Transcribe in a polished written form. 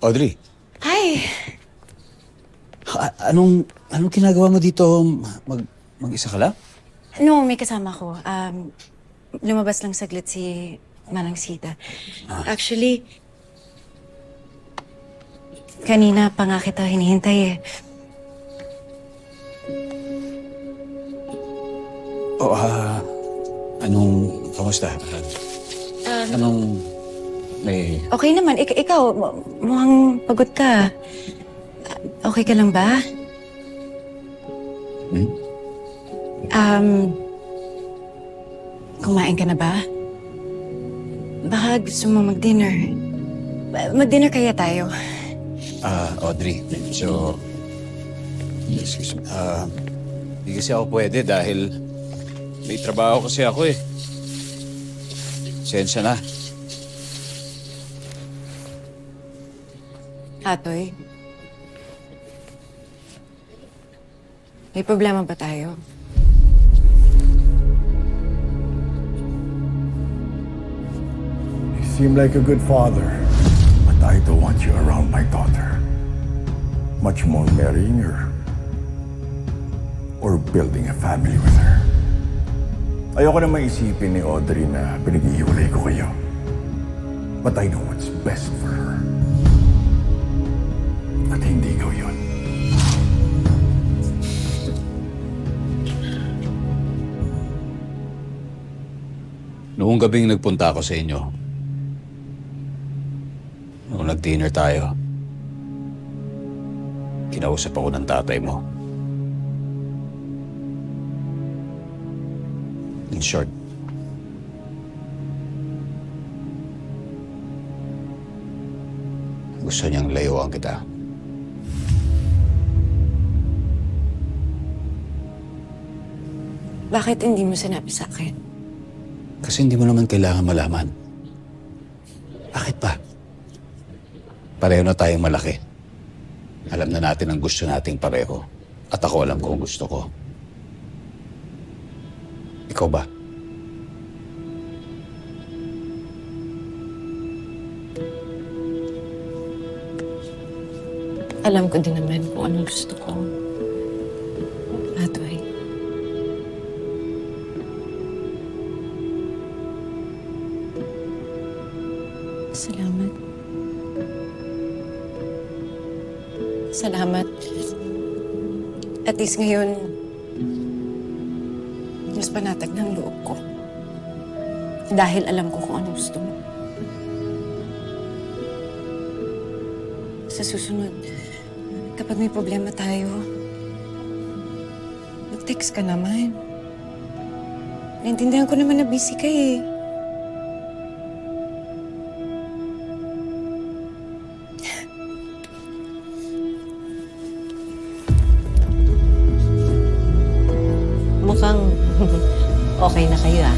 Audrey, Hi! anong ginagawa mo dito? Mag-isa ka lang? No, may kasama ko. Lumabas lang saglit si Manang Sita. Actually, kanina pa nga kita hinihintay eh. O, kamusta? May... Okay naman. Ikaw, mukhang pagod ka. Okay ka lang ba? Kumain ka na ba? Baka gusto mo mag-dinner. Mag-dinner kaya tayo. Audrey, so... Excuse me. Hindi kasi ako pwede dahil may trabaho kasi ako eh. Sensya na. Atoy, may problema ba tayo? You seem like a good father, but I don't want you around my daughter. Much more marrying her or building a family with her. Ayoko na maisipin ni Audrey na pinag-ihiwalay ko kayo. But I know what's best for her. At hindi ikaw yun. Noong gabing nagpunta ako sa inyo, noong nag-dinner tayo, kinausap ako ng tatay mo. In short, gusto niyang layuan kita. Bakit hindi mo sinabi sa akin? Kasi hindi mo naman kailangan malaman. Bakit ba? Pareho na tayong malaki. Alam na natin ang gusto nating pareho. At ako alam ko ang gusto ko. Ikaw ba? Alam ko din naman kung anong gusto ko. Atoy. Salamat. Salamat. At least ngayon, mas panatag ng loob ko. Dahil alam ko kung anong gusto mo. Sa susunod, kapag may problema tayo, mag-text ka naman. Naintindihan ko naman na busy ka eh. Mukhang okay na kayo ah.